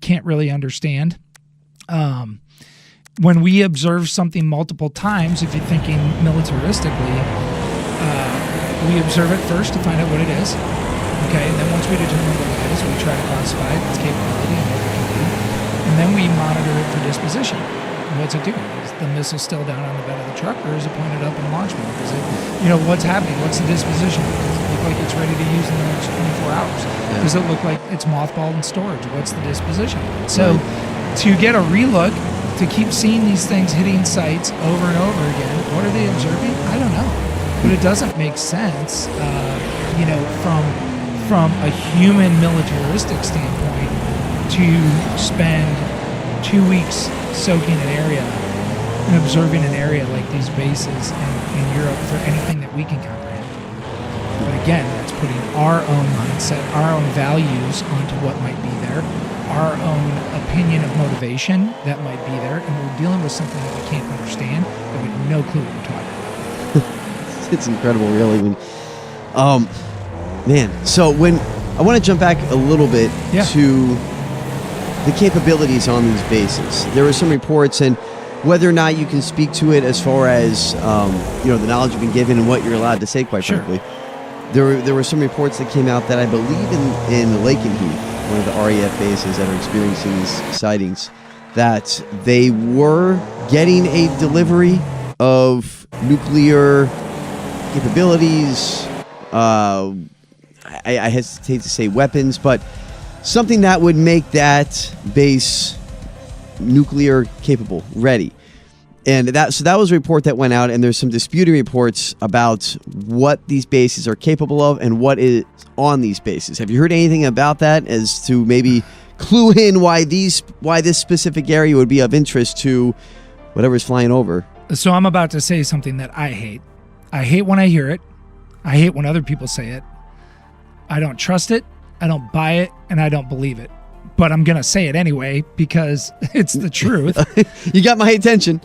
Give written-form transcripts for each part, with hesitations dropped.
can't really understand. When we observe something multiple times, if you're thinking militaristically, we observe it first to find out what it is. Okay, and then once we determine what it is, we try to classify its capability and what it can do. And then we monitor it for disposition. What's it doing? Is the missile still down on the bed of the truck, or is it pointed up in launch mode? Is it, what's happening? What's the disposition? Does it look like it's ready to use in the next 24 hours? Yeah. Does it look like it's mothballed in storage? What's the disposition? So to get a relook, to keep seeing these things hitting sites over and over again, what are they observing? I don't know. But it doesn't make sense, from a human militaristic standpoint, to spend 2 weeks soaking an area and observing an area like these bases in Europe for anything that we can comprehend. But again, that's putting our own mindset, our own values onto what might be there, our own opinion of motivation that might be there, and we're dealing with something that we can't understand, that we have no clue what we're talking about. It's incredible, really. So when I want to jump back a little bit to the capabilities on these bases. There were some reports, and whether or not you can speak to it as far as the knowledge you've been given and what you're allowed to say, quite frankly. There were some reports that came out that I believe in Lakenheath, one of the RAF bases that are experiencing these sightings, that they were getting a delivery of nuclear capabilities. I hesitate to say weapons, but something that would make that base nuclear capable, ready. And that was a report that went out, and there's some disputing reports about what these bases are capable of and what is on these bases. Have you heard anything about that as to maybe clue in why this specific area would be of interest to whatever's flying over? So I'm about to say something that I hate. I hate when I hear it. I hate when other people say it. I don't trust it. I don't buy it, and I don't believe it. But I'm going to say it anyway because it's the truth. You got my attention.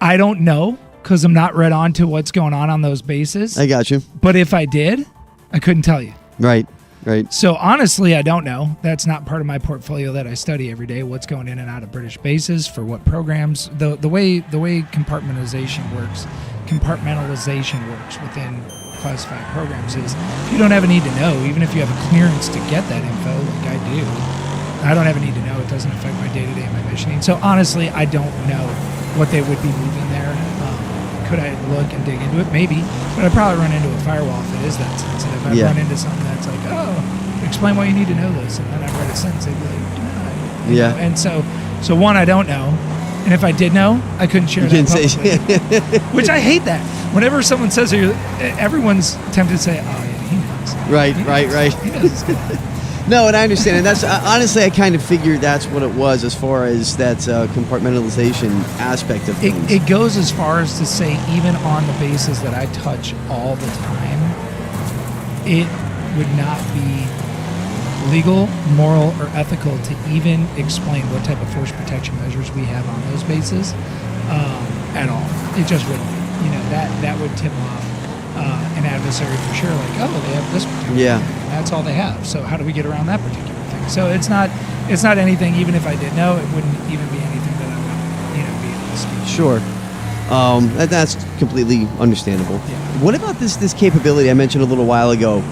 I don't know because I'm not read on to what's going on those bases. I got you. But if I did, I couldn't tell you. Right. So honestly, I don't know. That's not part of my portfolio that I study every day, what's going in and out of British bases for what programs. The way compartmentalization works within classified programs is if you don't have a need to know, even if you have a clearance to get that info, like I do, I don't have a need to know. It doesn't affect my day-to-day and my missioning. So honestly, I don't know what they would be moving there. Could I look and dig into it? Maybe. But I'd probably run into a firewall if it is that sensitive. I'd run into something that's like, explain why you need to know this. And then I've read a sentence, they'd be like, you know? And so one, I don't know. And if I did know, I couldn't share that publicly. Which I hate that. Whenever someone says it, everyone's tempted to say, he knows. Right. He knows what's going on. No, and I understand. And that's honestly, I kind of figured that's what it was as far as that compartmentalization aspect of things. It goes as far as to say, even on the bases that I touch all the time, it would not be legal, moral, or ethical to even explain what type of force protection measures we have on those bases at all. It just wouldn't be. That would tip off an adversary for sure, like, they have this particular thing, and that's all they have. So how do we get around that particular thing? So it's not anything, even if I did know, it wouldn't even be anything that I would, be able to speak. Sure. That's completely understandable. Yeah. What about this capability I mentioned a little while ago?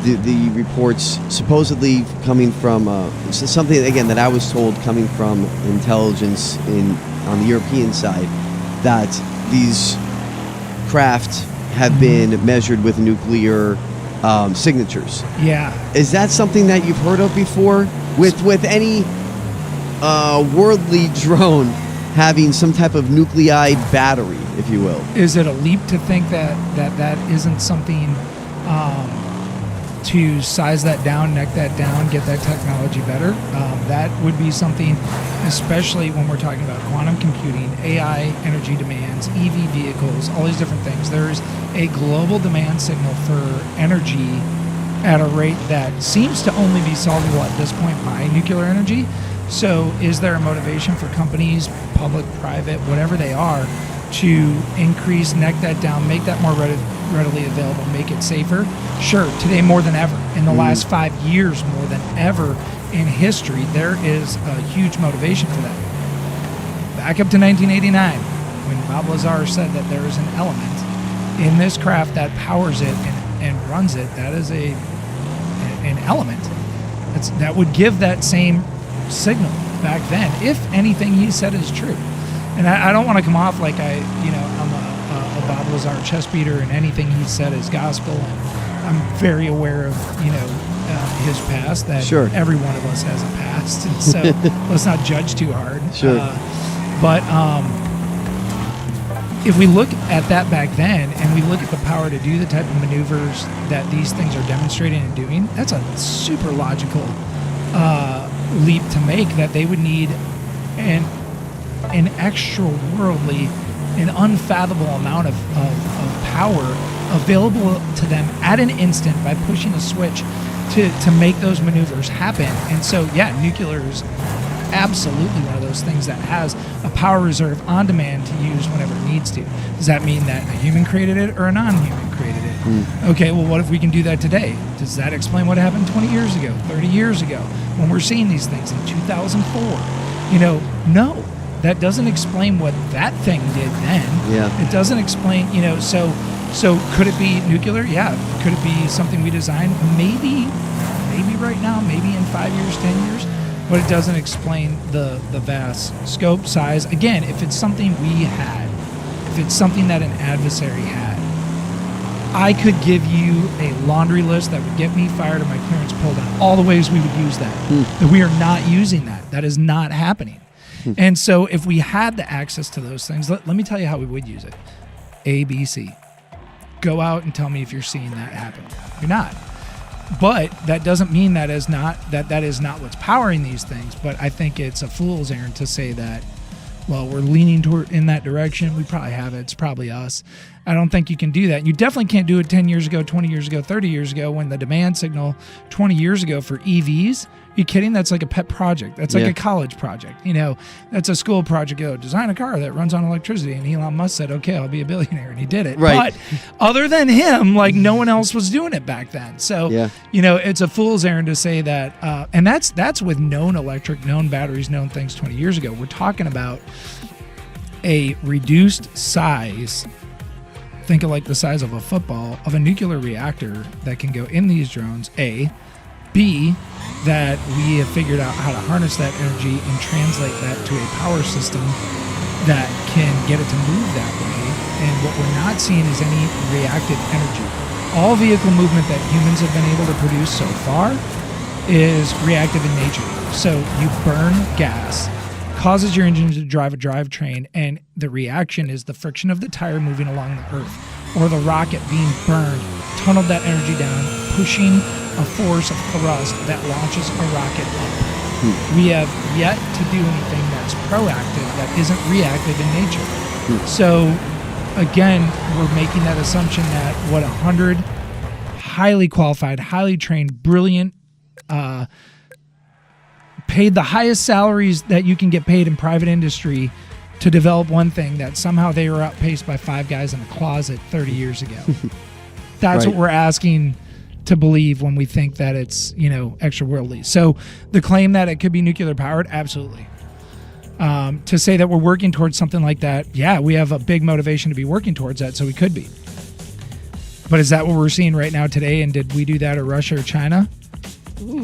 The reports supposedly coming from something, again, that I was told coming from intelligence on the European side, that these craft have been measured with nuclear signatures. Yeah. Is that something that you've heard of before? With any worldly drone having some type of nuclide battery, if you will? Is it a leap to think that isn't something to size that down, neck that down, get that technology better? That would be something, especially when we're talking about quantum computing, AI, energy demands, EV vehicles, all these different things. There's a global demand signal for energy at a rate that seems to only be solvable at this point by nuclear energy. So is there a motivation for companies, public, private, whatever they are, to increase, neck that down, make that more readily available, make it safer? Sure, today more than ever. In the last 5 years, more than ever, in history, there is a huge motivation for that. Back up to 1989, when Bob Lazar said that there is an element in this craft that powers it and runs it. That is an element that would give that same signal back then, if anything he said is true. And I don't want to come off like I'm a Bob Lazar chest beater and anything he said is gospel. And I'm very aware of his past. That sure. Every one of us has a past, and so let's not judge too hard. Sure. But if we look at that back then, and we look at the power to do the type of maneuvers that these things are demonstrating and doing, that's a super logical leap to make, that they would need an extra-worldly, an unfathomable amount of power available to them at an instant by pushing a switch to make those maneuvers happen. And so, yeah, nuclear is absolutely one of those things that has a power reserve on demand to use whenever it needs to. Does that mean that a human created it or a non-human created it? Okay, well, what if we can do that today? Does that explain what happened 20 years ago, 30 years ago, when we're seeing these things in 2004? No. That doesn't explain what that thing did then. Yeah. It doesn't explain, so could it be nuclear? Yeah. Could it be something we designed? Maybe right now, maybe in 5 years, 10 years. But it doesn't explain the vast scope, size. Again, if it's something we had, if it's something that an adversary had, I could give you a laundry list that would get me fired or my clearance pulled out. All the ways we would use that. That we are not using that. That is not happening. And so if we had the access to those things, let me tell you how we would use it. A, B, C. Go out and tell me if you're seeing that happen. You're not. But that doesn't mean that is not what's powering these things. But I think it's a fool's errand to say that, well, we're leaning toward in that direction. We probably have it. It's probably us. I don't think you can do that. You definitely can't do it 10 years ago, 20 years ago, 30 years ago, when the demand signal 20 years ago for EVs. Are you kidding? That's like a pet project. That's like a college project. That's a school project. Design a car that runs on electricity. And Elon Musk said, okay, I'll be a billionaire. And he did it. Right. But other than him, no one else was doing it back then. So, it's a fool's errand to say that. And that's with known electric, known batteries, known things 20 years ago. We're talking about a reduced size. Think of like the size of a football, of a nuclear reactor that can go in these drones, A. B, that we have figured out how to harness that energy and translate that to a power system that can get it to move that way. And what we're not seeing is any reactive energy. All vehicle movement that humans have been able to produce so far is reactive in nature. So you burn gas, causes your engine to drive a drivetrain, and the reaction is the friction of the tire moving along the earth, or the rocket being burned, tunneled that energy down, pushing a force of thrust that launches a rocket up. We have yet to do anything that's proactive that isn't reactive in nature. So again, we're making that assumption that 100 highly qualified, highly trained, brilliant, paid the highest salaries that you can get paid in private industry to develop one thing, that somehow they were outpaced by 5 guys in a closet 30 years ago. That's what we're asking to believe when we think that it's, extra worldly. So the claim that it could be nuclear powered, absolutely. To say that we're working towards something like that, yeah, we have a big motivation to be working towards that, so we could be. But is that what we're seeing right now today? And did we do that, or Russia or China?